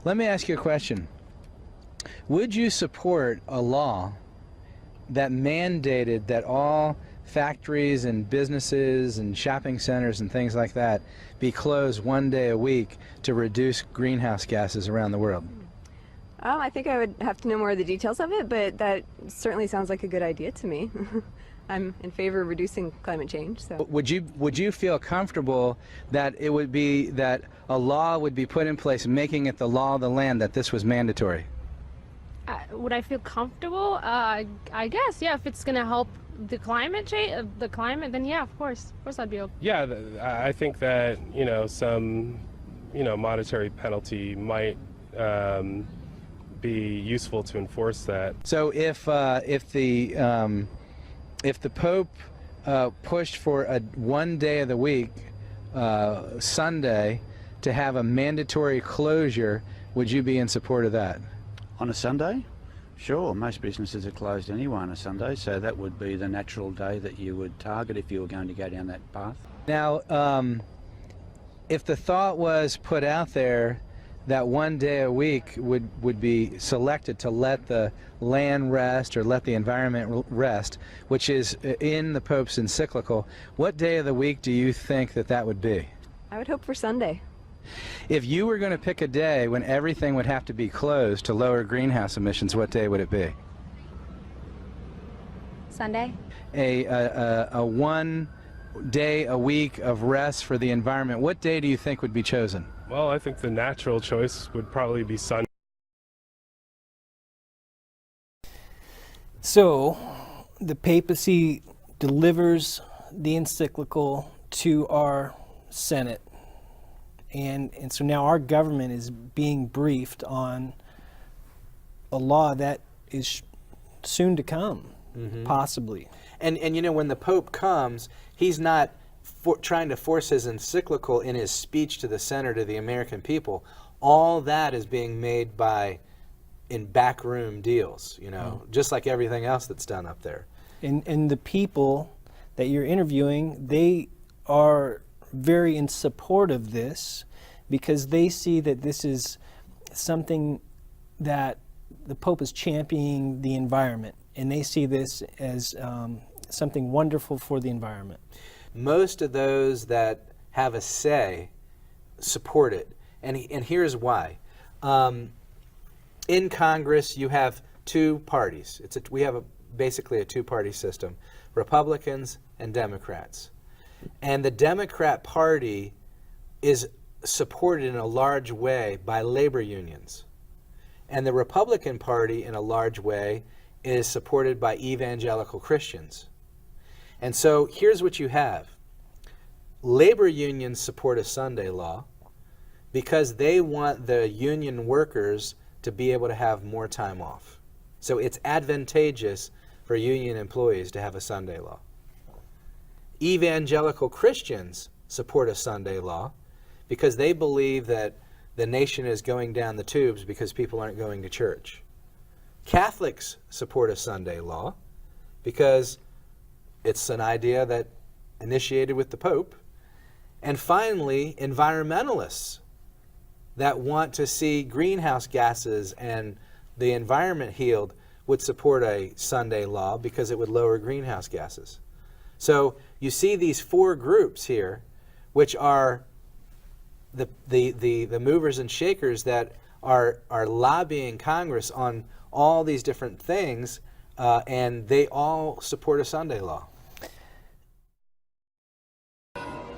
Let me ask you a question. Would you support a law that mandated that all factories and businesses and shopping centers and things like that be closed one day a week to reduce greenhouse gases around the world? I think I would have to know more of the details of it, but that certainly sounds like a good idea to me. I'm in favor of reducing climate change. So. Would you feel comfortable that it would be that a law would be put in place making it the law of the land that this was mandatory? Would I feel comfortable? I guess, yeah. If it's going to help the climate change, then yeah, of course I'd be okay. Yeah, I think that some monetary penalty might be useful to enforce that. So if the Pope pushed for a one day of the week, Sunday, to have a mandatory closure, would you be in support of that? On a Sunday? Sure, most businesses are closed anyway on a Sunday, so that would be the natural day that you would target if you were going to go down that path. Now, if the thought was put out there that one day a week would be selected to let the land rest or let the environment rest, which is in the Pope's encyclical, what day of the week do you think that would be? I would hope for Sunday. If you were going to pick a day when everything would have to be closed to lower greenhouse emissions, what day would it be? Sunday. A 1 day a week of rest for the environment, what day do you think would be chosen? Well, I think the natural choice would probably be Sunday. So, the papacy delivers the encyclical to our Senate. And so now our government is being briefed on a law that is soon to come, possibly. And when the Pope comes, he's not trying to force his encyclical in his speech to the Senate, to the American people. All that is being made in backroom deals, just like everything else that's done up there. And the people that you're interviewing, they are very in support of this because they see that this is something that the Pope is championing the environment, and they see this as something wonderful for the environment. Most of those that have a say support it, and here's why. In Congress, you have two parties. We have basically a two-party system, Republicans and Democrats. And the Democrat Party is supported in a large way by labor unions. And the Republican Party, in a large way, is supported by evangelical Christians. And so here's what you have. Labor unions support a Sunday law because they want the union workers to be able to have more time off. So it's advantageous for union employees to have a Sunday law. Evangelical Christians support a Sunday law because they believe that the nation is going down the tubes because people aren't going to church. Catholics support a Sunday law because it's an idea that initiated with the Pope. And finally, environmentalists that want to see greenhouse gases and the environment healed would support a Sunday law because it would lower greenhouse gases. So you see these four groups here, which are the movers and shakers that are lobbying Congress on all these different things, and they all support a Sunday law.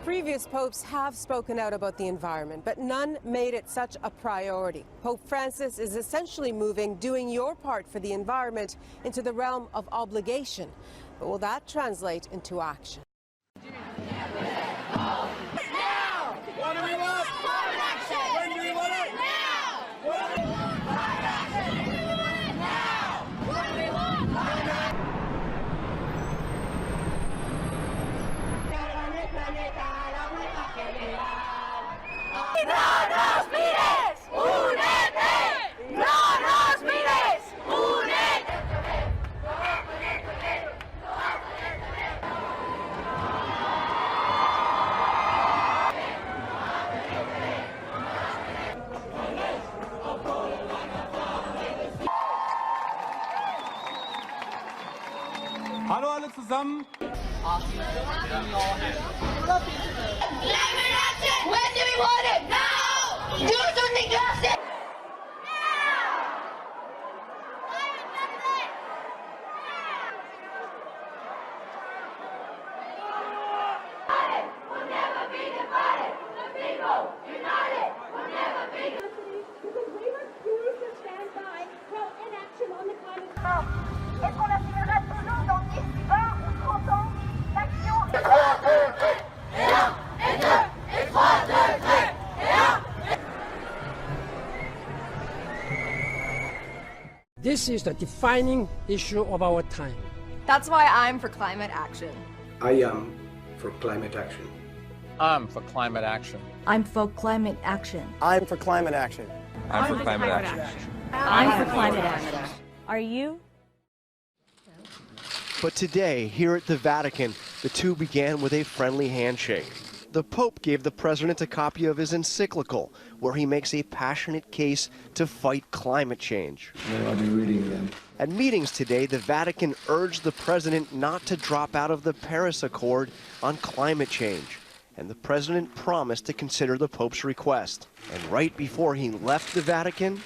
Previous popes have spoken out about the environment, but none made it such a priority. Pope Francis is essentially moving doing your part for the environment into the realm of obligation. But will that translate into action? Now! What do we want? Climate action! When do we want it? Now! What do we want? Climate action! When do we want it? Now! What do we want? Climate action! ¡No nos mires! ¡Únete! ¡No nos mires! ¡Únete! أعظم. Climate action! When do we want it? Now! Do something drastic! Est-ce qu'on affirmera toujours dans 10, 20 ou 30 ans l'action? This is the defining issue of our time. That's why I'm for climate action. I am for climate action. I'm for climate action. I'm for climate action. I'm for climate action. I'm for climate action. I'm for climate action. Are you? But today, here at the Vatican, the two began with a friendly handshake. The Pope gave the president a copy of his encyclical, where he makes a passionate case to fight climate change. I'll be reading them. At meetings today, the Vatican urged the president not to drop out of the Paris Accord on climate change. And the president promised to consider the Pope's request. And right before he left the Vatican,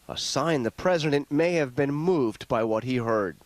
a sign the president may have been moved by what he heard.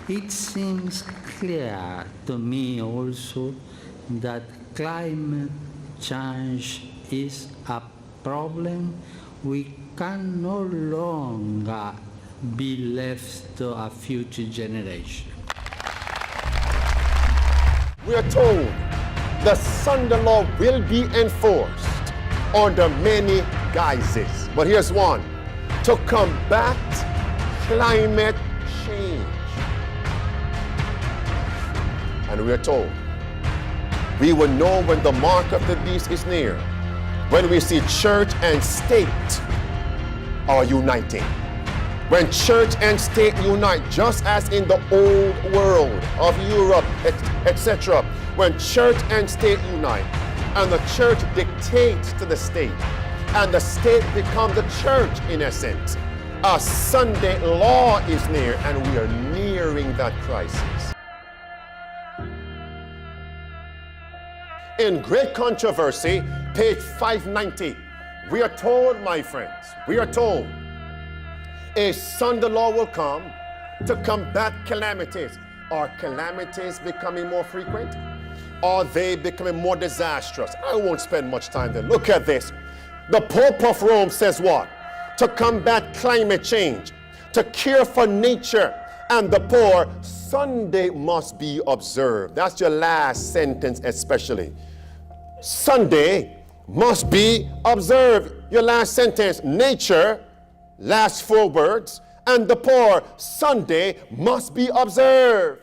It seems clear to me also that climate change is a problem we can no longer be left to a future generation. We are told the Sunday law will be enforced under many guises. But here's one: to combat climate change. And we are told we will know when the mark of the beast is near, when we see church and state are uniting. When church and state unite, just as in the old world of Europe, etc. When church and state unite, and the church dictates to the state, and the state becomes the church in essence, a Sunday law is near, and we are nearing that crisis. In Great Controversy, page 590, we are told, my friends, we are told, a Sunday law will come to combat calamities. Are calamities becoming more frequent? Are they becoming more disastrous? I won't spend much time there. Look at this. The Pope of Rome says what? To combat climate change, to care for nature and the poor, Sunday must be observed. That's your last sentence especially. Sunday must be observed. Your last sentence, nature, last 4 words, and the poor, Sunday must be observed.